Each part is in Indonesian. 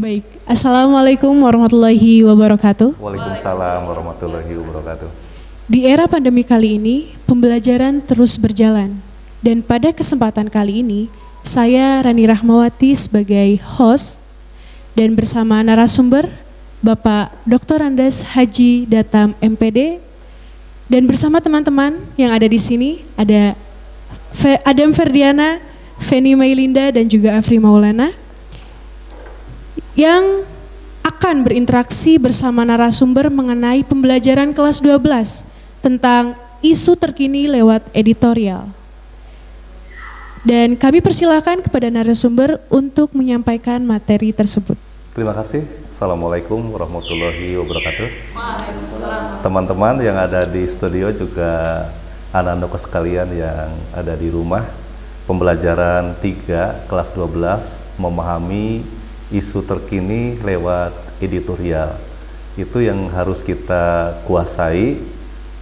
Baik, Assalamualaikum warahmatullahi wabarakatuh. Waalaikumsalam warahmatullahi wabarakatuh. Di era pandemi kali ini, pembelajaran terus berjalan. Dan pada kesempatan kali ini, saya Rani Rahmawati sebagai host dan bersama narasumber Bapak Dr. Andes Haji Datam MPD, dan bersama teman-teman yang ada di sini ada Adam Ferdiana, Feni Mailinda, dan juga Afri Maulana yang akan berinteraksi bersama narasumber mengenai pembelajaran kelas 12 tentang isu terkini lewat editorial. Dan kami persilakan kepada narasumber untuk menyampaikan materi tersebut. Terima kasih. Assalamualaikum warahmatullahi wabarakatuh. Teman-teman yang ada di studio, juga anak-anakku sekalian yang ada di rumah. Pembelajaran 3 kelas 12 memahami isu terkini lewat editorial. Itu yang harus kita kuasai,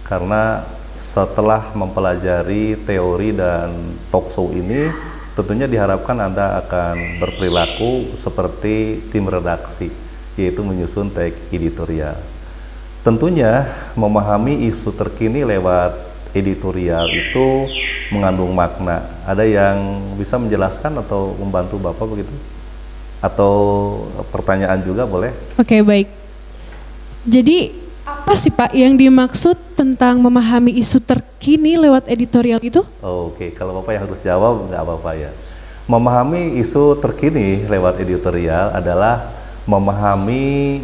karena setelah mempelajari teori dan talkshow ini, tentunya diharapkan Anda akan berperilaku seperti tim redaksi, yaitu menyusun teks editorial. Tentunya memahami isu terkini lewat editorial itu mengandung makna. Ada yang bisa menjelaskan atau membantu Bapak begitu? Atau pertanyaan juga boleh? Oke, baik. Jadi apa sih Pak yang dimaksud tentang memahami isu terkini lewat editorial itu? Oke, kalau Bapak yang harus jawab nggak apa-apa ya. Memahami isu terkini lewat editorial adalah memahami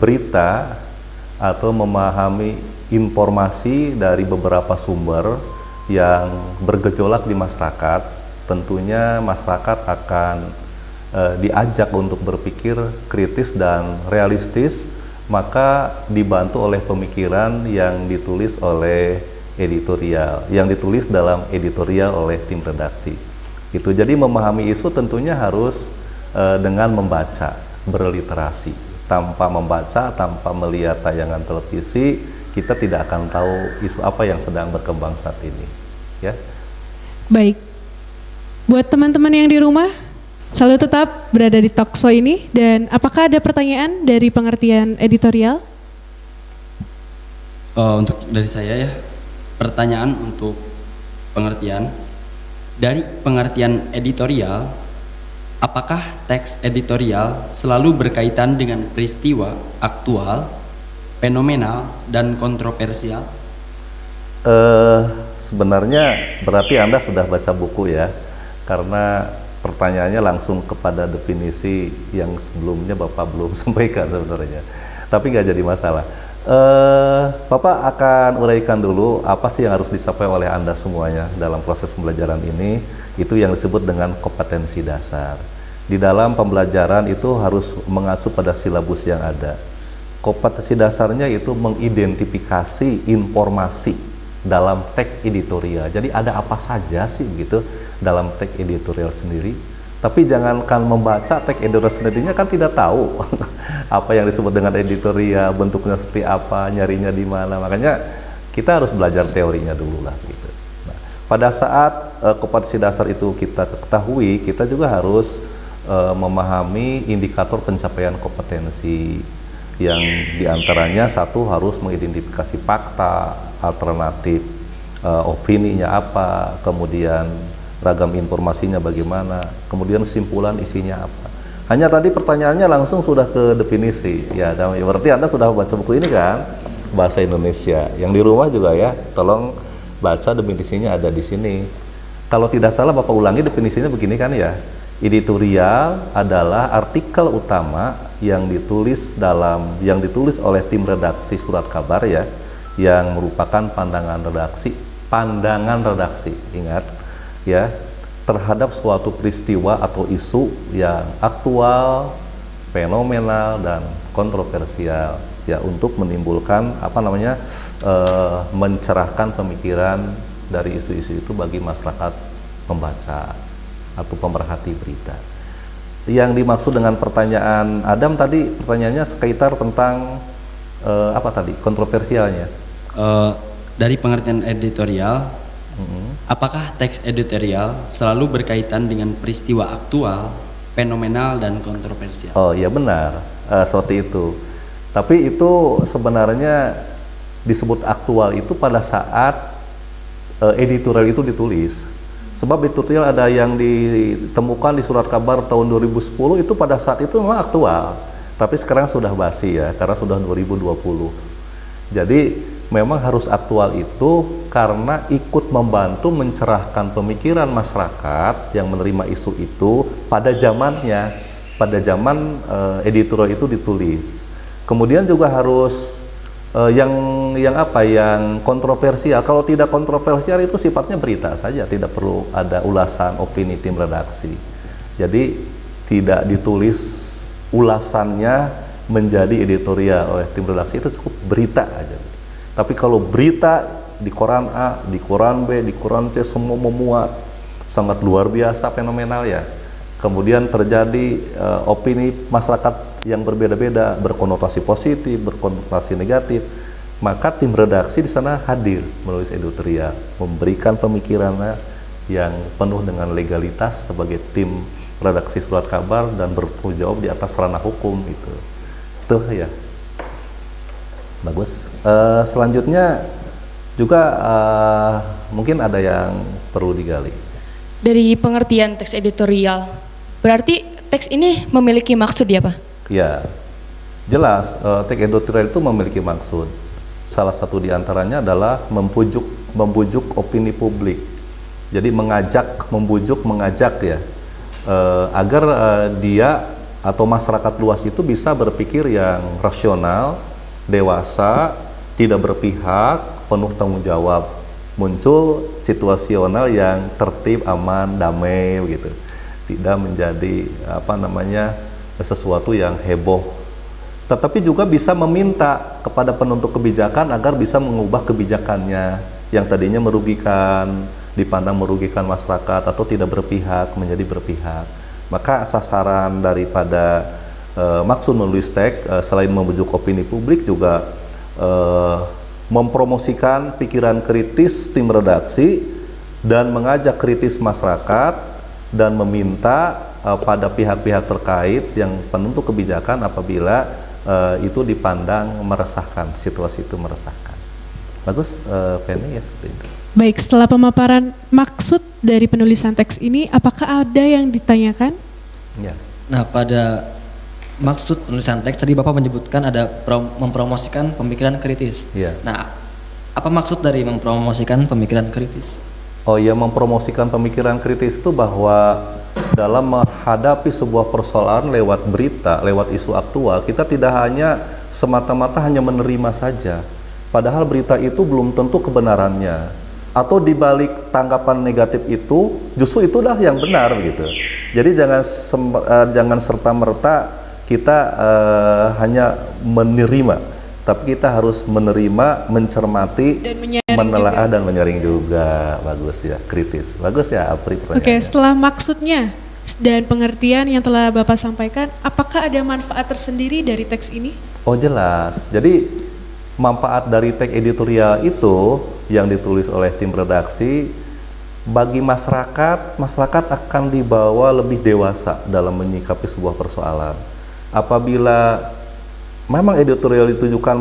berita atau memahami informasi dari beberapa sumber yang bergejolak di masyarakat. Tentunya masyarakat akan diajak untuk berpikir kritis dan realistis, maka dibantu oleh pemikiran yang ditulis oleh editorial, yang ditulis dalam editorial oleh tim redaksi. Itu jadi memahami isu tentunya harus dengan membaca, berliterasi. Tanpa membaca, tanpa melihat tayangan televisi, kita tidak akan tahu isu apa yang sedang berkembang saat ini. Ya. Baik. Buat teman-teman yang di rumah, selalu tetap berada di talkshow ini. Dan apakah ada pertanyaan dari pengertian editorial? Untuk dari saya ya, pertanyaan untuk pengertian. Dari pengertian editorial, apakah teks editorial selalu berkaitan dengan peristiwa aktual, fenomenal, dan kontroversial? Sebenarnya berarti Anda sudah baca buku ya, karena pertanyaannya langsung kepada definisi yang sebelumnya Bapak belum sampaikan sebenarnya, tapi nggak jadi masalah. Bapak akan uraikan dulu apa sih yang harus dicapai oleh Anda semuanya dalam proses pembelajaran ini. Itu yang disebut dengan kompetensi dasar. Di dalam pembelajaran itu harus mengacu pada silabus yang ada. Kompetensi dasarnya itu mengidentifikasi informasi dalam teks editorial. Jadi ada apa saja sih gitu dalam teks editorial sendiri. Tapi jangankan membaca teks editorial sendirinya, kan tidak tahu apa yang disebut dengan editorial, bentuknya seperti apa, nyarinya di mana. Makanya kita harus belajar teorinya dulu lah gitu. Nah, pada saat kompetensi dasar itu kita ketahui, kita juga harus memahami indikator pencapaian kompetensi, yang diantaranya satu harus mengidentifikasi fakta, alternatif, opininya apa, kemudian ragam informasinya bagaimana, kemudian simpulan isinya apa. Hanya tadi pertanyaannya langsung sudah ke definisi ya, berarti Anda sudah baca buku ini kan, bahasa Indonesia. Yang di rumah juga ya, tolong baca, definisinya ada di sini. Kalau tidak salah Bapak ulangi definisinya begini kan ya. Editorial adalah artikel utama yang ditulis oleh tim redaksi surat kabar ya, yang merupakan pandangan redaksi, ingat ya, terhadap suatu peristiwa atau isu yang aktual, fenomenal, dan kontroversial ya, untuk menimbulkan mencerahkan pemikiran dari isu-isu itu bagi masyarakat pembaca atau pemerhati berita. Yang dimaksud dengan pertanyaan Adam tadi, pertanyaannya sekitar tentang apa tadi kontroversialnya? Dari pengertian editorial, apakah teks editorial selalu berkaitan dengan peristiwa aktual, fenomenal dan kontroversial. Oh iya benar, seperti itu. Tapi itu sebenarnya disebut aktual itu pada saat editorial itu ditulis. Sebab editorial ada yang ditemukan di surat kabar tahun 2010 itu pada saat itu memang aktual. Tapi sekarang sudah basi ya, karena sudah 2020. Jadi memang harus aktual itu karena ikut membantu mencerahkan pemikiran masyarakat yang menerima isu itu pada zamannya, pada zaman editorial itu ditulis. Kemudian juga harus yang kontroversial. Kalau tidak kontroversial itu sifatnya berita saja, tidak perlu ada ulasan opini tim redaksi. Jadi tidak ditulis ulasannya menjadi editorial oleh tim redaksi, itu cukup berita aja. Tapi kalau berita di koran A, di koran B, di koran C semua memuat, sangat luar biasa fenomenal ya. Kemudian terjadi opini masyarakat yang berbeda-beda, berkonotasi positif, berkonotasi negatif, maka tim redaksi di sana hadir menulis editorial, memberikan pemikirannya yang penuh dengan legalitas sebagai tim redaksi surat kabar dan bertanggung jawab di atas ranah hukum itu. Tuh ya, bagus. Selanjutnya juga mungkin ada yang perlu digali. Dari pengertian teks editorial, berarti teks ini memiliki maksud ya Pak? Ya, jelas teks editorial itu memiliki maksud. Salah satu diantaranya adalah membujuk opini publik. Jadi mengajak ya, agar dia atau masyarakat luas itu bisa berpikir yang rasional, dewasa, tidak berpihak, penuh tanggung jawab, muncul situasional yang tertib, aman, damai gitu. Tidak menjadi sesuatu yang heboh. Tetapi juga bisa meminta kepada penentu kebijakan agar bisa mengubah kebijakannya yang tadinya dipandang merugikan masyarakat atau tidak berpihak menjadi berpihak. Maka sasaran daripada maksud menulis teks selain membujuk opini publik juga mempromosikan pikiran kritis tim redaksi dan mengajak kritis masyarakat dan meminta pada pihak-pihak terkait yang penentu kebijakan apabila itu dipandang meresahkan, situasi itu meresahkan. Bagus, Penny ya seperti itu. Baik, setelah pemaparan maksud dari penulisan teks ini, apakah ada yang ditanyakan? Ya. Nah, pada maksud penulisan teks tadi Bapak menyebutkan ada mempromosikan pemikiran kritis. Ya. Nah, apa maksud dari mempromosikan pemikiran kritis? Oh ya, mempromosikan pemikiran kritis itu bahwa dalam menghadapi sebuah persoalan lewat berita, lewat isu aktual, kita tidak hanya semata-mata hanya menerima saja. Padahal berita itu belum tentu kebenarannya. Atau dibalik tanggapan negatif itu, justru itulah yang benar gitu. Jadi jangan serta-merta kita hanya menerima, tapi kita harus menerima, mencermati, menelaah dan menyaring juga. Bagus ya, kritis. Bagus ya, Apri pertanyaannya. Oke, setelah maksudnya dan pengertian yang telah Bapak sampaikan, apakah ada manfaat tersendiri dari teks ini? Oh jelas. Jadi manfaat dari teks editorial itu yang ditulis oleh tim redaksi bagi masyarakat akan dibawa lebih dewasa dalam menyikapi sebuah persoalan. Apabila memang editorial ditujukan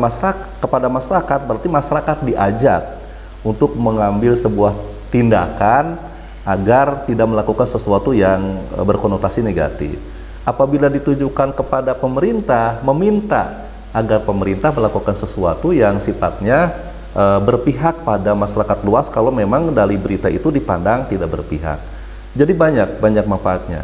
kepada masyarakat, berarti masyarakat diajak untuk mengambil sebuah tindakan agar tidak melakukan sesuatu yang berkonotasi negatif. Apabila ditujukan kepada pemerintah, meminta agar pemerintah melakukan sesuatu yang sifatnya berpihak pada masyarakat luas kalau memang dari berita itu dipandang tidak berpihak. Jadi banyak manfaatnya.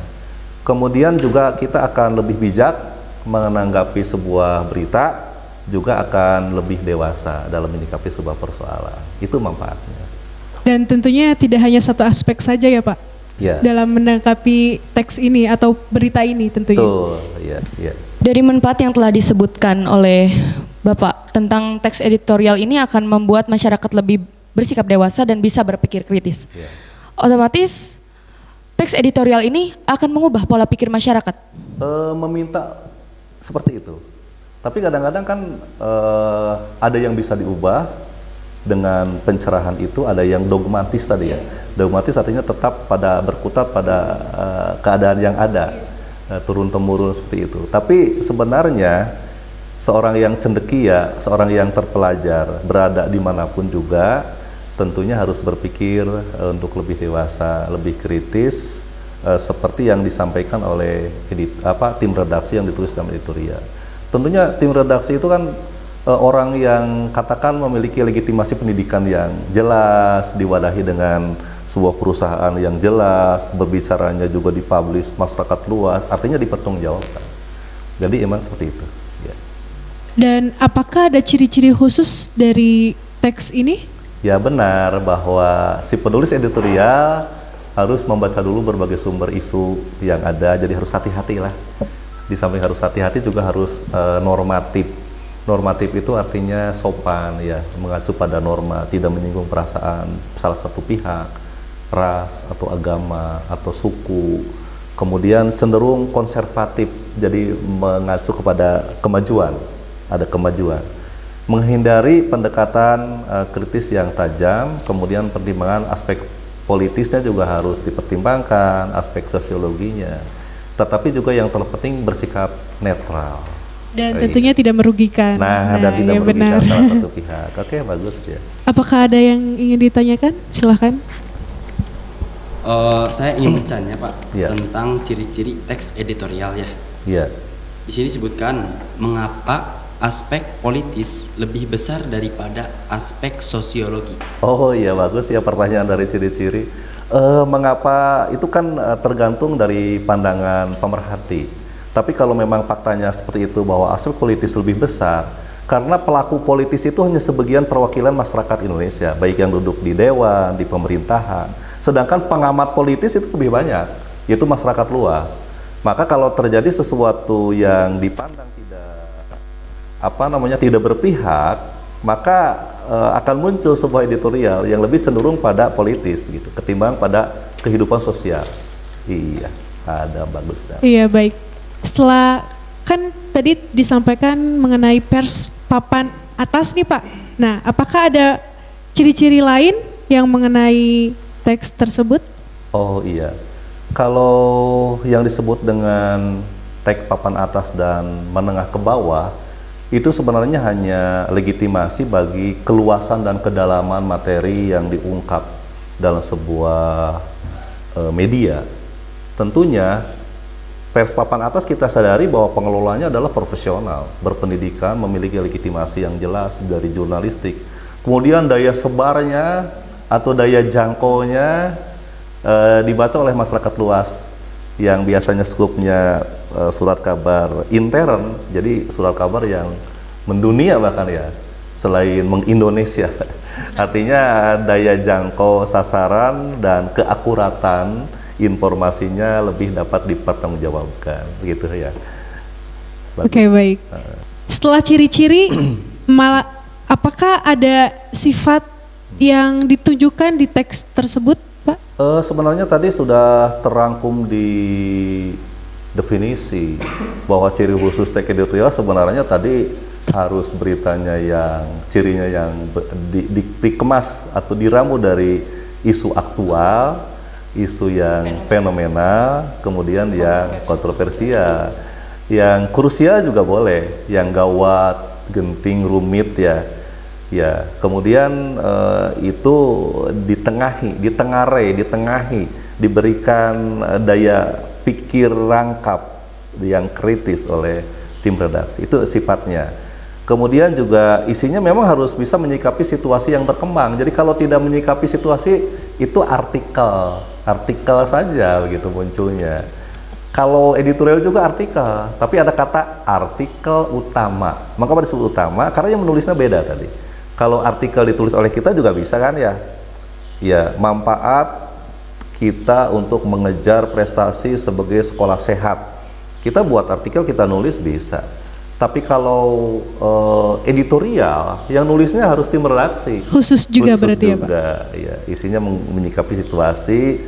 Kemudian juga kita akan lebih bijak menanggapi sebuah berita, juga akan lebih dewasa dalam menyikapi sebuah persoalan. Itu manfaatnya. Dan tentunya tidak hanya satu aspek saja ya Pak, Ya. dalam menanggapi teks ini atau berita ini tentunya. Betul, ya. Dari manfaat yang telah disebutkan oleh Bapak tentang teks editorial ini akan membuat masyarakat lebih bersikap dewasa dan bisa berpikir kritis. Ya. Otomatis teks editorial ini akan mengubah pola pikir masyarakat. Meminta seperti itu. Tapi kadang-kadang kan ada yang bisa diubah dengan pencerahan itu, ada yang dogmatis tadi ya. Dogmatis artinya tetap berkutat pada keadaan yang ada. turun temurun seperti itu. Tapi sebenarnya seorang yang cendekia, seorang yang terpelajar, berada dimanapun juga, tentunya harus berpikir untuk lebih dewasa, lebih kritis, seperti yang disampaikan oleh tim redaksi yang ditulis dalam editorial. Tentunya tim redaksi itu kan orang yang katakan memiliki legitimasi pendidikan yang jelas, diwadahi dengan sebuah perusahaan yang jelas, berbicaranya juga dipublish masyarakat luas, artinya dipertanggungjawabkan. Jadi emang seperti itu. Ya. Dan apakah ada ciri-ciri khusus dari teks ini? Ya benar bahwa si penulis editorial harus membaca dulu berbagai sumber isu yang ada, jadi harus hati-hati lah. Di samping harus hati-hati juga harus normatif. Normatif itu artinya sopan, ya, mengacu pada norma, tidak menyinggung perasaan salah satu pihak, ras atau agama atau suku. Kemudian cenderung konservatif, jadi mengacu kepada kemajuan, ada kemajuan. Menghindari pendekatan kritis yang tajam, kemudian pertimbangan aspek politisnya juga harus dipertimbangkan, aspek sosiologinya. Tetapi juga yang terpenting bersikap netral. Dan tentunya tidak merugikan. Nah, dan tidak ya merugikan benar. salah satu pihak. Oke, bagus ya. Apakah ada yang ingin ditanyakan? Silahkan. Saya ingin bertanya Pak Ya. tentang ciri-ciri teks editorial ya. Iya. Di sini disebutkan mengapa aspek politis lebih besar daripada aspek sosiologi. Oh iya, bagus ya pertanyaan dari ciri-ciri. Mengapa itu kan tergantung dari pandangan pemerhati. Tapi kalau memang faktanya seperti itu bahwa aspek politis lebih besar, karena pelaku politis itu hanya sebagian perwakilan masyarakat Indonesia, baik yang duduk di dewan, di pemerintahan. Sedangkan pengamat politis itu lebih banyak, yaitu masyarakat luas. Maka kalau terjadi sesuatu yang dipandang tidak berpihak, maka akan muncul sebuah editorial yang lebih cenderung pada politis gitu, ketimbang pada kehidupan sosial. Iya, ada bagus dah. Iya, baik. Setelah kan tadi disampaikan mengenai pers papan atas nih Pak. Nah, apakah ada ciri-ciri lain yang mengenai teks tersebut? Oh iya, kalau yang disebut dengan teks papan atas dan menengah ke bawah, itu sebenarnya hanya legitimasi bagi keluasan dan kedalaman materi yang diungkap dalam sebuah media. Tentunya pers papan atas kita sadari bahwa pengelolanya adalah profesional, berpendidikan, memiliki legitimasi yang jelas dari jurnalistik. Kemudian daya sebarnya atau daya jangkaunya dibaca oleh masyarakat luas yang biasanya skupnya surat kabar intern, jadi surat kabar yang mendunia bahkan ya, selain mengindonesia. Artinya daya jangkau sasaran dan keakuratan informasinya lebih dapat dipertanggungjawabkan, gitu ya. Bagus. Oke, baik. Setelah ciri-ciri, apakah ada sifat yang ditunjukkan di teks tersebut, Pak? Sebenarnya tadi sudah terangkum di definisi bahwa ciri khusus teks editorial sebenarnya tadi harus beritanya yang cirinya yang dikemas atau diramu dari isu aktual, isu yang fenomenal, kemudian yang kontroversial, yang krusial juga boleh, yang gawat, genting, rumit ya. Ya, kemudian itu ditengahi, diberikan daya pikir rangkap yang kritis oleh tim redaksi. Itu sifatnya. Kemudian juga isinya memang harus bisa menyikapi situasi yang berkembang. Jadi kalau tidak menyikapi situasi, itu artikel saja begitu munculnya. Kalau editorial juga artikel, tapi ada kata artikel utama. Maka disebut utama karena yang menulisnya beda tadi. Kalau artikel ditulis oleh kita juga bisa kan ya? Ya, manfaat kita untuk mengejar prestasi sebagai sekolah sehat. Kita buat artikel, kita nulis bisa. Tapi kalau editorial, yang nulisnya harus tim redaksi. Khusus juga berarti ya Pak? Ya, isinya menyikapi situasi,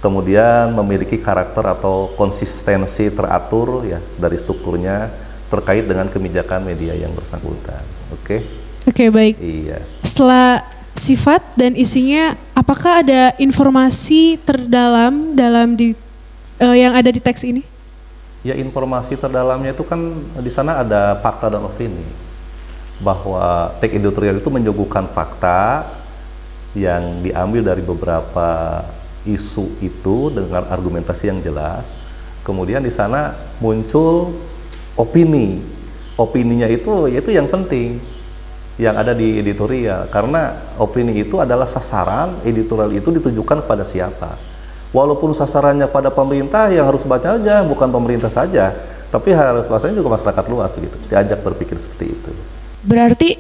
kemudian memiliki karakter atau konsistensi teratur ya dari strukturnya terkait dengan kebijakan media yang bersangkutan. Oke? Oke, baik. Iya. Setelah sifat dan isinya, apakah ada informasi terdalam yang ada di teks ini? Ya, informasi terdalamnya itu kan di sana ada fakta dan opini, bahwa teks editorial itu menyuguhkan fakta yang diambil dari beberapa isu itu dengan argumentasi yang jelas. Kemudian di sana muncul opini. Opininya itu yaitu yang penting yang ada di editorial, karena opini itu adalah sasaran editorial itu ditujukan kepada siapa. Walaupun sasarannya pada pemerintah, yang harus baca aja bukan pemerintah saja, tapi harus bacanya juga masyarakat luas gitu. Diajak berpikir seperti itu. Berarti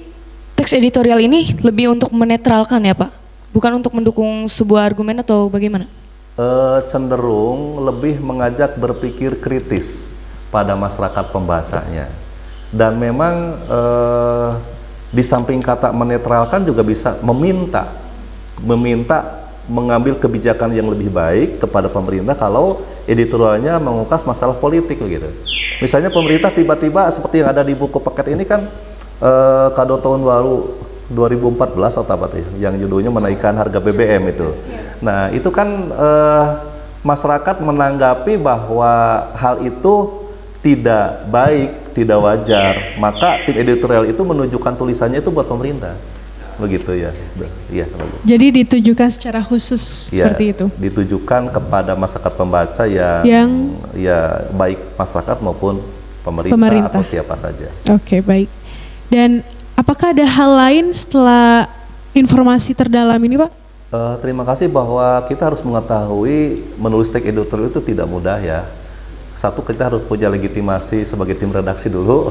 teks editorial ini lebih untuk menetralkan ya Pak? Bukan untuk mendukung sebuah argumen atau bagaimana? Cenderung lebih mengajak berpikir kritis pada masyarakat pembacanya. Dan memang di samping kata menetralkan juga bisa meminta mengambil kebijakan yang lebih baik kepada pemerintah kalau editorialnya mengupas masalah politik begitu. Misalnya pemerintah tiba-tiba seperti yang ada di buku paket ini kan, kado tahun baru 2014 atau apa tuh yang judulnya menaikkan harga BBM itu. Nah, itu kan masyarakat menanggapi bahwa hal itu tidak baik, tidak wajar. Maka tim editorial itu menunjukkan tulisannya itu buat pemerintah. Begitu ya. Iya, bagus. Jadi ditujukan secara khusus Ya, seperti itu. ditujukan kepada masyarakat pembaca yang ya baik masyarakat maupun pemerintah atau siapa saja. Oke, baik. Dan apakah ada hal lain setelah informasi terdalam ini, Pak? Terima kasih, bahwa kita harus mengetahui menulis teks editorial itu tidak mudah ya. Satu, kita harus punya legitimasi sebagai tim redaksi dulu.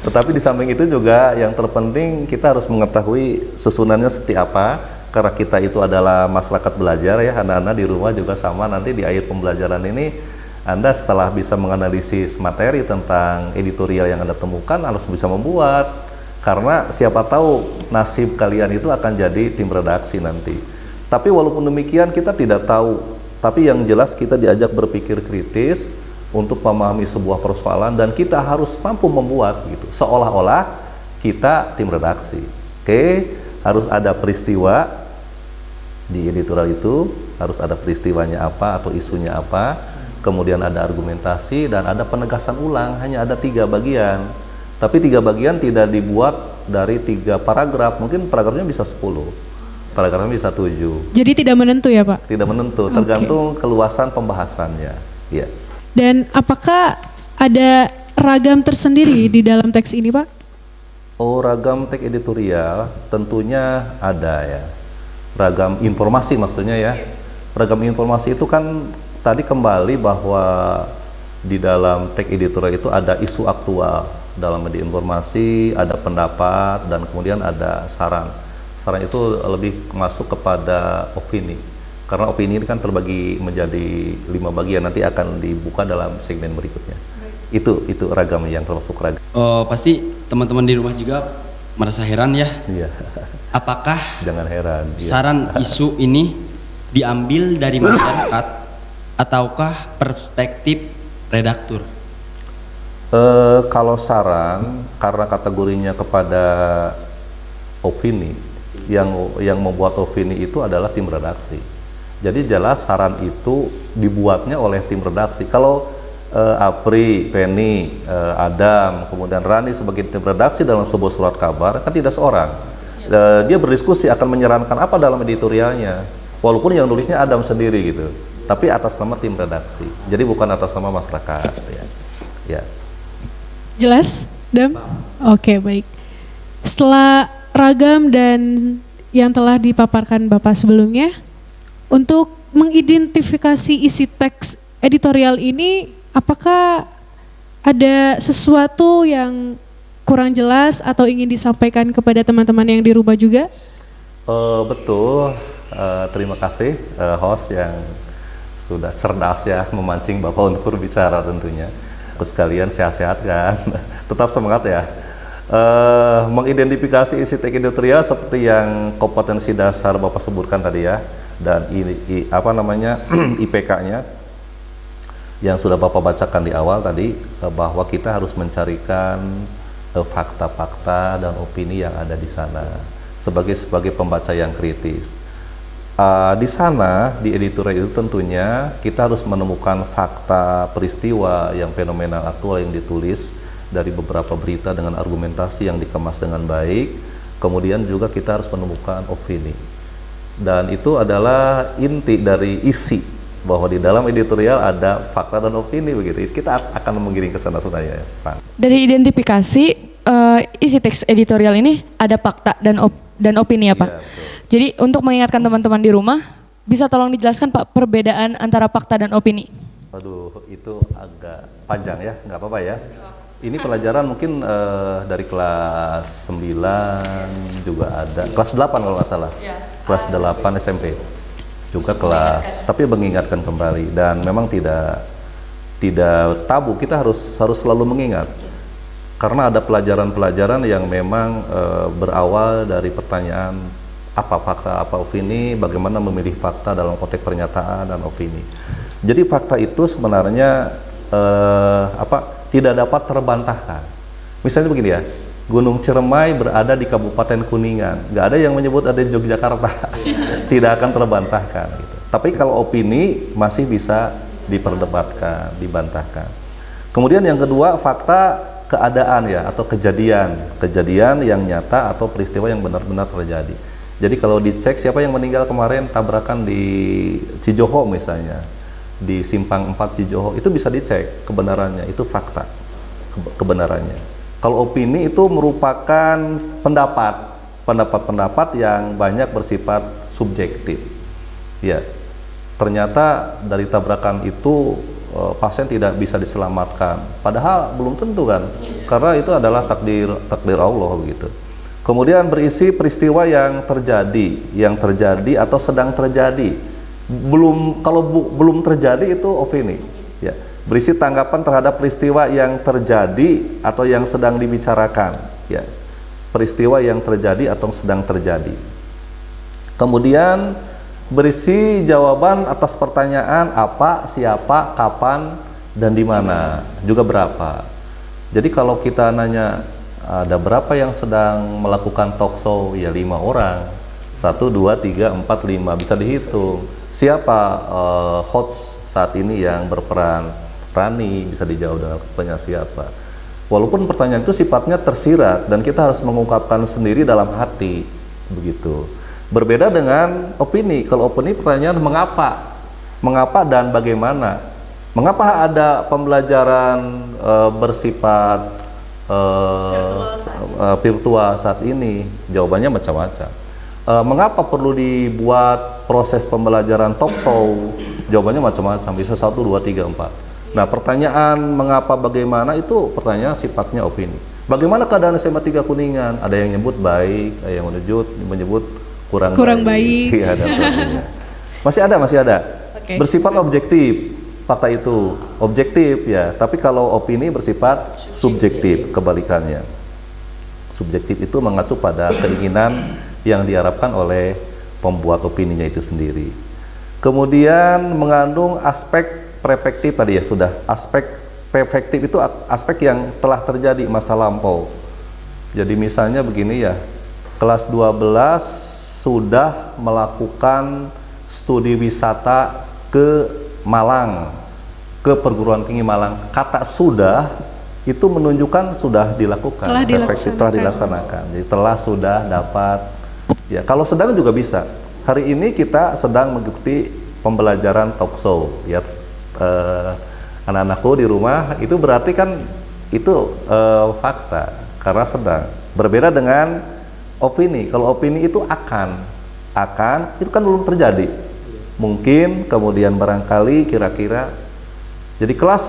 Tetapi di samping itu juga yang terpenting kita harus mengetahui susunannya seperti apa, karena kita itu adalah masyarakat belajar ya, anak-anak di rumah juga sama. Nanti di akhir pembelajaran ini Anda setelah bisa menganalisis materi tentang editorial yang Anda temukan, harus bisa membuat, karena siapa tahu nasib kalian itu akan jadi tim redaksi nanti. Tapi walaupun demikian kita tidak tahu, tapi yang jelas kita diajak berpikir kritis untuk memahami sebuah persoalan, dan kita harus mampu membuat gitu, seolah-olah kita tim redaksi. Oke, harus ada peristiwa di editorial itu, harus ada peristiwanya apa atau isunya apa, kemudian ada argumentasi dan ada penegasan ulang. Hanya ada 3 bagian, tapi 3 bagian tidak dibuat dari 3 paragraf, mungkin paragrafnya bisa 10, paragrafnya bisa 7. Jadi tidak menentu ya, Pak? Tidak menentu, tergantung keluasan pembahasannya. Ya. Dan apakah ada ragam tersendiri di dalam teks ini, Pak? Oh, ragam teks editorial tentunya ada ya. Ragam informasi maksudnya ya. Ragam informasi itu kan tadi kembali bahwa di dalam teks editorial itu ada isu aktual dalam media informasi, ada pendapat, dan kemudian ada saran. Saran itu lebih masuk kepada opini. Karena opini ini kan terbagi menjadi 5 bagian, nanti akan dibuka dalam segmen berikutnya. Itu ragam yang termasuk ragam. Pasti teman-teman di rumah juga merasa heran ya. Iya. Apakah Jangan heran. Iya. saran isu ini diambil dari masyarakat ataukah perspektif redaktur? Kalau saran, karena kategorinya kepada opini, yang membuat opini itu adalah tim redaksi. Jadi jelas saran itu dibuatnya oleh tim redaksi. Kalau Apri, Penny, Adam, kemudian Rani sebagai tim redaksi dalam sebuah surat kabar, kan tidak seorang. Dia berdiskusi akan menyarankan apa dalam editorialnya. Walaupun yang nulisnya Adam sendiri gitu, tapi atas nama tim redaksi. Jadi bukan atas nama masyarakat ya. Ya. Jelas, Dam? Oke, baik. Setelah ragam dan yang telah dipaparkan Bapak sebelumnya, untuk mengidentifikasi isi teks editorial ini, apakah ada sesuatu yang kurang jelas atau ingin disampaikan kepada teman-teman yang di rumah juga? Betul, terima kasih host yang sudah cerdas ya memancing Bapak untuk berbicara tentunya. Terus kalian sehat-sehat kan, tetap semangat ya. Mengidentifikasi isi teks editorial seperti yang kompetensi dasar Bapak sebutkan tadi ya, dan IPK-nya yang sudah Bapak bacakan di awal tadi, bahwa kita harus mencarikan fakta-fakta dan opini yang ada di sana sebagai pembaca yang kritis. Di sana, di editorial itu tentunya kita harus menemukan fakta peristiwa yang fenomenal aktual yang ditulis dari beberapa berita dengan argumentasi yang dikemas dengan baik. Kemudian juga kita harus menemukan opini. Dan itu adalah inti dari isi, bahwa di dalam editorial ada fakta dan opini begitu. Kita akan menggiring ke sana sebenarnya, Pak. Dari identifikasi isi teks editorial ini ada fakta dan opini ya Pak. Iya, betul. Jadi untuk mengingatkan teman-teman di rumah, bisa tolong dijelaskan Pak perbedaan antara fakta dan opini? Aduh, itu agak panjang ya, nggak apa-apa ya. Ini pelajaran mungkin dari kelas 9 juga ada, kelas 8 kalau nggak salah. Kelas 8 SMP. Juga kelas, tapi mengingatkan kembali, dan memang tidak tabu, kita harus selalu mengingat. Karena ada pelajaran-pelajaran yang memang berawal dari pertanyaan apa fakta, apa opini, bagaimana memilih fakta dalam konteks pernyataan dan opini. Jadi fakta itu sebenarnya tidak dapat terbantahkan. Misalnya begini ya, Gunung Ciremai berada di Kabupaten Kuningan, nggak ada yang menyebut ada di Yogyakarta, tidak akan terbantahkan. Gitu. Tapi kalau opini masih bisa diperdebatkan, dibantahkan. Kemudian yang kedua, fakta keadaan ya, atau kejadian yang nyata atau peristiwa yang benar-benar terjadi. Jadi kalau dicek siapa yang meninggal kemarin tabrakan di Cijoho misalnya, di Simpang 4 Cijoho, itu bisa dicek kebenarannya, itu fakta kebenarannya. Kalau opini itu merupakan pendapat yang banyak bersifat subjektif. Ya, ternyata dari tabrakan itu pasien tidak bisa diselamatkan. Padahal belum tentu kan, karena itu adalah takdir Allah begitu. Kemudian berisi peristiwa yang terjadi atau sedang terjadi. Belum terjadi itu opini. Ya, berisi tanggapan terhadap peristiwa yang terjadi atau yang sedang dibicarakan. Ya, peristiwa yang terjadi atau sedang terjadi. Kemudian berisi jawaban atas pertanyaan apa, siapa, kapan, dan di mana, juga berapa. Jadi kalau kita nanya ada berapa yang sedang melakukan talk show, ya 5 orang, 1, 2, 3, 4, 5, bisa dihitung. Siapa host saat ini yang berperan? Rani, bisa dijawab dengan pertanyaan siapa. Walaupun pertanyaan itu sifatnya tersirat dan kita harus mengungkapkan sendiri dalam hati, begitu. Berbeda dengan opini. Kalau opini pertanyaan mengapa dan bagaimana. Mengapa ada pembelajaran bersifat virtual saat ini? Jawabannya macam-macam. Mengapa perlu dibuat proses pembelajaran talk show? Jawabannya macam-macam, bisa 1, 2, 3, 4. Nah, pertanyaan mengapa bagaimana itu pertanyaan sifatnya opini. Bagaimana keadaan SMA 3 Kuningan? Ada yang menyebut baik, ada yang menyebut kurang baik. Iya, dan sebagainya. Masih ada. Okay, bersifat objektif. Fakta itu objektif ya, tapi kalau opini bersifat subjektif, kebalikannya. Subjektif itu mengacu pada keinginan yang diharapkan oleh pembuat opininya itu sendiri. Kemudian mengandung aspek prefektif tadi ya, sudah. Aspek prefektif itu aspek yang telah terjadi masa lampau. Jadi misalnya begini ya, kelas 12 sudah melakukan studi wisata ke Malang, ke perguruan tinggi Malang. Kata sudah itu menunjukkan sudah dilakukan, telah dilaksanakan. Jadi sudah dapat. Ya, kalau sedang juga bisa. Hari ini kita sedang mengikuti pembelajaran talk show. Ya, anak-anakku di rumah itu berarti kan itu fakta karena sedang. Berbeda dengan opini. Kalau opini itu akan itu kan belum terjadi. Mungkin, kemudian barangkali, kira-kira. Jadi kelas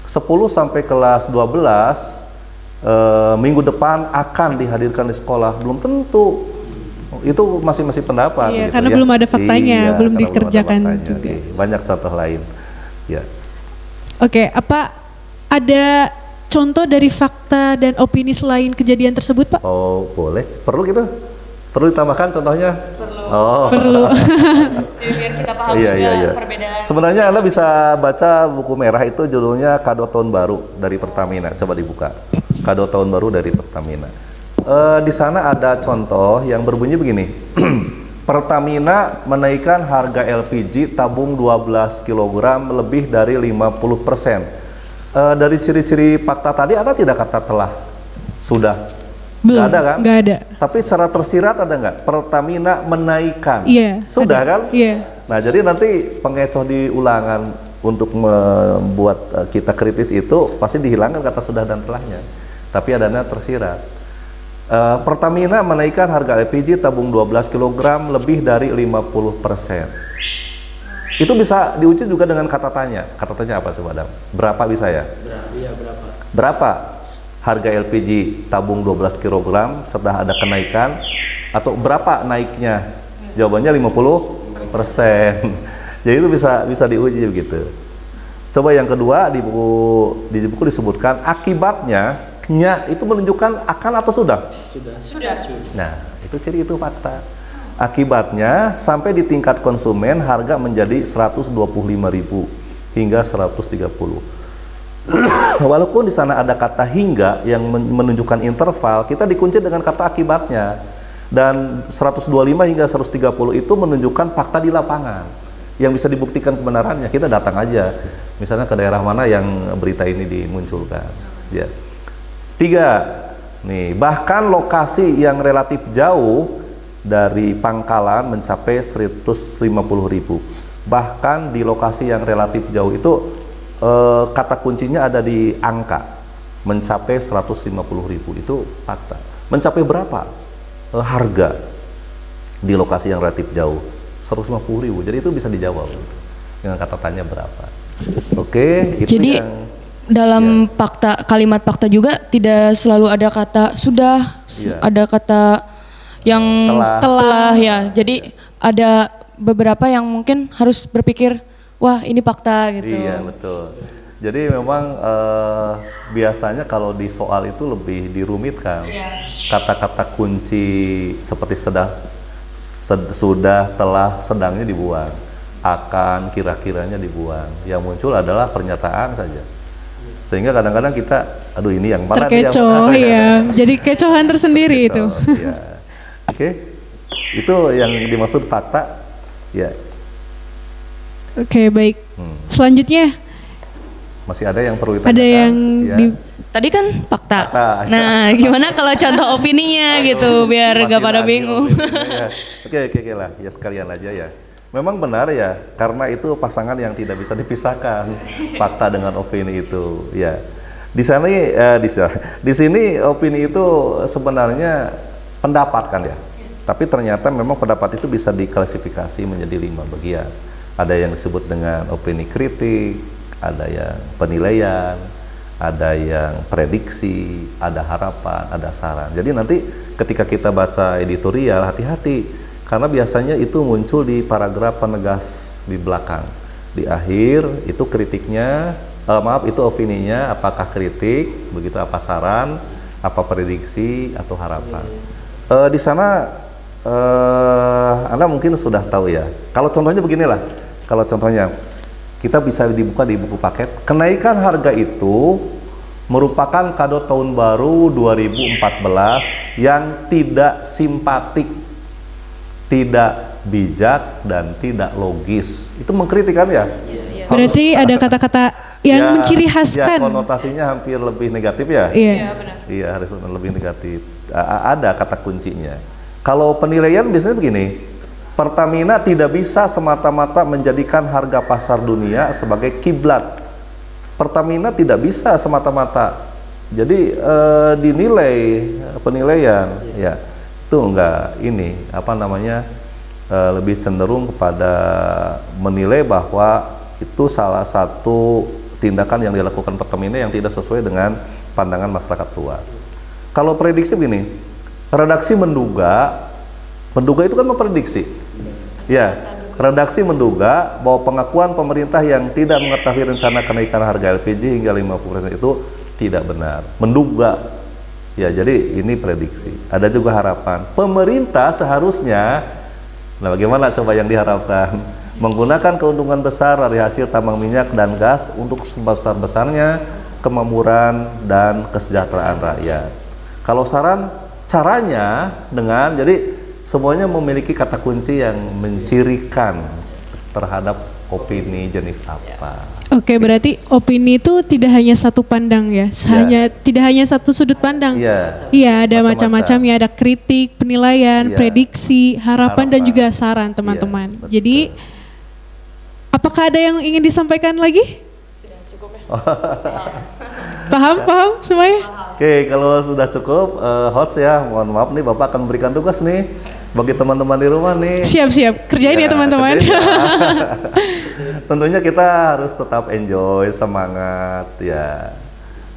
10 sampai kelas 12 minggu depan akan dihadirkan di sekolah, belum tentu. Itu masih pendapat. Iya, gitu, karena ya. belum ada faktanya, Iya, belum karena dikerjakan belum ada faktanya. juga. Banyak contoh lain. Ya. Oke, apa ada contoh dari fakta dan opini selain kejadian tersebut, Pak? Oh, boleh. Perlu gitu? Perlu ditambahkan contohnya? Perlu. Jadi biar kita paham Iya. perbedaan. Sebenarnya Anda bisa baca buku merah itu, judulnya Kado Tahun Baru dari Pertamina. Coba dibuka. Kado Tahun Baru dari Pertamina. Di sana ada contoh yang berbunyi begini. Pertamina menaikkan harga LPG tabung 12 kg lebih dari 50%. Dari ciri-ciri fakta tadi ada tidak kata telah? Sudah? Belum, Nggak ada kan? nggak ada. Tapi secara tersirat ada nggak? Pertamina menaikkan. Iya. Sudah ada. kan? Iya. Nah, jadi nanti pengecoh di ulangan untuk membuat kita kritis itu pasti dihilangkan kata sudah dan telahnya. Tapi adanya tersirat. Pertamina menaikkan harga LPG tabung 12 kg lebih dari 50%. Itu bisa diuji juga dengan kata tanya. Kata tanya apa coba, Adam? Berapa bisa ya? Berapa? Berapa harga LPG tabung 12 kg setelah ada kenaikan, atau berapa naiknya? Jawabannya 50%. Jadi itu bisa diuji begitu. Coba yang kedua, di buku disebutkan akibatnya itu menunjukkan akan atau sudah? Sudah. Nah, itu ciri, itu fakta. Akibatnya sampai di tingkat konsumen harga menjadi 125.000 hingga 130. Walaupun di sana ada kata hingga yang menunjukkan interval, kita dikunci dengan kata akibatnya. Dan 125 hingga 130 itu menunjukkan fakta di lapangan yang bisa dibuktikan kebenarannya. Kita datang aja, misalnya ke daerah mana yang berita ini dimunculkan. Ya. 3. Nih, bahkan lokasi yang relatif jauh dari pangkalan mencapai 150.000. Bahkan di lokasi yang relatif jauh itu kata kuncinya ada di angka mencapai 150.000, itu fakta. Mencapai berapa harga di lokasi yang relatif jauh? 150.000. Jadi itu bisa dijawab dengan kata tanya berapa. Oke, itu Jadi yang dalam fakta, kalimat fakta juga tidak selalu ada kata sudah, ada kata yang telah ya. Jadi ada beberapa yang mungkin harus berpikir, wah ini fakta gitu. Iya, betul. Jadi memang biasanya kalau di soal itu lebih dirumitkan. Kata-kata kunci seperti sudah, telah, sedangnya dibuang. Akan, kira-kiranya dibuang. Yang muncul adalah pernyataan saja. Sehingga kadang-kadang kita, aduh ini yang mana terkecoh, ya. Jadi kecohan tersendiri itu. Ya. Oke, itu yang dimaksud fakta. Ya. Oke, baik. Selanjutnya Masih ada yang perlu ditanyakan? ada yang ya. Tadi kan fakta. Nah, gimana kalau contoh opininya gitu, biar Masih gak pada lagi bingung. opininya, ya. Oke lah, ya sekalian aja ya. Memang benar ya, karena itu pasangan yang tidak bisa dipisahkan, fakta dengan opini itu. Ya, di sini opini itu sebenarnya pendapat kan ya. Tapi ternyata memang pendapat itu bisa diklasifikasi menjadi 5 bagian. Ada yang disebut dengan opini kritik, ada yang penilaian, ada yang prediksi, ada harapan, ada saran. Jadi nanti ketika kita baca editorial, hati-hati, karena biasanya itu muncul di paragraf penegas di belakang. Di akhir itu kritiknya, itu opininya, apakah kritik, begitu apa saran, apa prediksi atau harapan. Di sana Anda mungkin sudah tahu ya. Kalau contohnya beginilah, kalau contohnya kita bisa dibuka di buku paket. Kenaikan harga itu merupakan kado tahun baru 2014 yang tidak simpatik, tidak bijak, dan tidak logis. Itu mengkritik kan ya? berarti ada kata-kata yang menciri khaskan. Ya, konotasinya hampir lebih negatif ya? Iya. Iya, harus lebih negatif. Ada kata kuncinya. Kalau penilaian biasanya begini, Pertamina tidak bisa semata-mata menjadikan harga pasar dunia sebagai kiblat. Pertamina tidak bisa semata-mata. Jadi dinilai penilaian, ya itu enggak ini lebih cenderung kepada menilai bahwa itu salah satu tindakan yang dilakukan Pertamina yang tidak sesuai dengan pandangan masyarakat luas. Kalau prediksi begini, redaksi menduga itu kan memprediksi. Ya, redaksi menduga bahwa pengakuan pemerintah yang tidak mengetahui rencana kenaikan harga LPG hingga 50% itu tidak benar. Menduga. Ya, jadi ini prediksi. Ada juga harapan. Pemerintah seharusnya, nah bagaimana coba yang diharapkan? Menggunakan keuntungan besar dari hasil tambang minyak dan gas untuk sebesar-besarnya kemakmuran dan kesejahteraan rakyat. Kalau saran, caranya dengan jadi semuanya memiliki kata kunci yang mencirikan terhadap opini jenis apa. Oke, berarti opini itu tidak hanya satu pandang ya, tidak hanya satu sudut pandang. Iya. Iya, ada macam-macam ya, ada kritik, penilaian, Iya. prediksi, harapan dan Harapan. juga saran teman-teman. Iya, betul. Jadi, apakah ada yang ingin disampaikan lagi? Paham semuanya? Oke, kalau sudah cukup, host ya, mohon maaf nih Bapak akan berikan tugas nih bagi teman-teman di rumah nih. Siap-siap, kerjain ya teman-teman. kerjain ya. Tentunya kita harus tetap enjoy, semangat ya.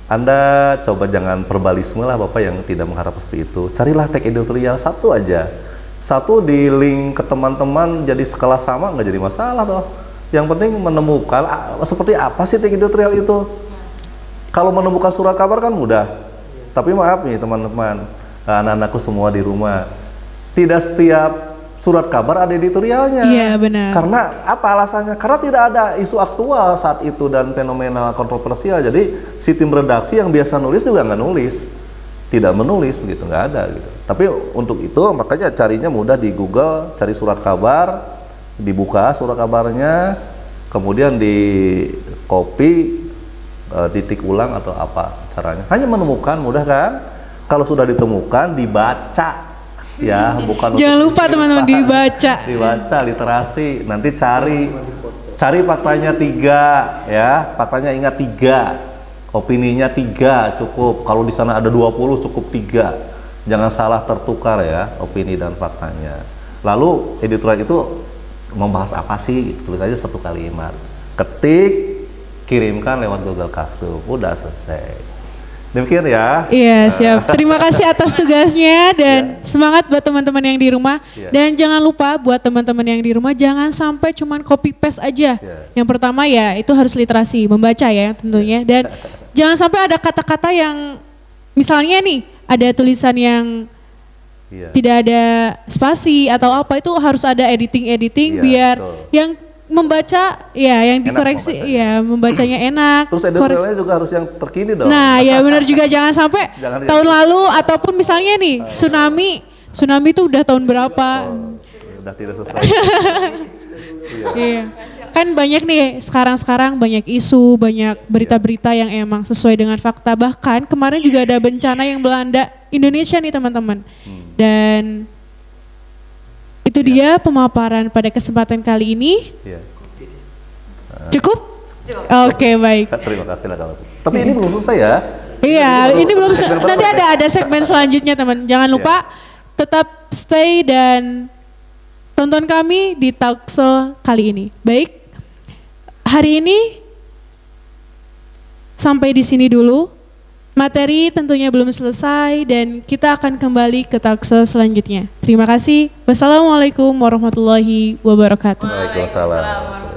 Anda coba jangan verbalisme lah Bapak yang tidak mengharap seperti itu. Carilah tag editorial satu aja. Satu di link ke teman-teman jadi skala sama nggak jadi masalah toh. Yang penting menemukan seperti apa sih tag editorial itu. Kalau menemukan surat kabar kan mudah. Tapi maaf nih teman-teman, anak-anakku semua di rumah, tidak setiap surat kabar ada editorialnya. Iya, benar. Karena apa alasannya? Karena tidak ada isu aktual saat itu dan fenomena kontroversial. Jadi si tim redaksi yang biasa nulis juga nggak nulis, tidak menulis begitu, nggak ada gitu. Tapi untuk itu makanya carinya mudah di Google, cari surat kabar, dibuka surat kabarnya, kemudian di copy, titik ulang atau apa caranya. Hanya menemukan, mudah kan? Kalau sudah ditemukan dibaca. Ya, bukan Jangan untuk lupa teman-teman dibaca. Dibaca literasi, nanti cari faktanya 3 ya, faktanya ingat 3, opininya 3 cukup. Kalau di sana ada 20 cukup 3. Jangan salah tertukar ya opini dan faktanya. Lalu editorial itu membahas apa sih? Tulis aja 1 kalimat, ketik, kirimkan lewat Google Classroom, udah selesai. Demikian ya. Iya, siap. Terima kasih atas tugasnya dan semangat buat teman-teman yang di rumah. Iya. Dan jangan lupa buat teman-teman yang di rumah jangan sampai cuman copy paste aja. Iya. Yang pertama ya itu harus literasi, membaca ya tentunya. Dan jangan sampai ada kata-kata yang misalnya nih ada tulisan yang Iya. tidak ada spasi atau apa, itu harus ada editing Iya, biar betul. yang membaca ya yang Enak dikoreksi membacanya. ya membacanya enak. Terus editorialnya juga harus yang terkini dong. Nah, ya benar juga, jangan sampai Jangan tahun lalu ataupun misalnya nih tsunami itu udah tahun berapa? Udah tidak sesuai. Iya. Kan banyak nih sekarang banyak isu, banyak berita-berita yang emang sesuai dengan fakta. Bahkan kemarin juga ada bencana yang melanda Indonesia nih teman-teman. Dan itu dia pemaparan pada kesempatan kali ini. Iya. Cukup? Oke, baik. Terima kasih lah kalau. Tapi ini belum selesai ya. Iya, ini belum segmen nanti pertama ada segmen selanjutnya teman. Jangan lupa tetap stay dan tonton kami di Talkshow kali ini. Baik, hari ini sampai di sini dulu. Materi tentunya belum selesai dan kita akan kembali ke Talkshow selanjutnya. Terima kasih. Wassalamualaikum warahmatullahi wabarakatuh. Waalaikumsalam.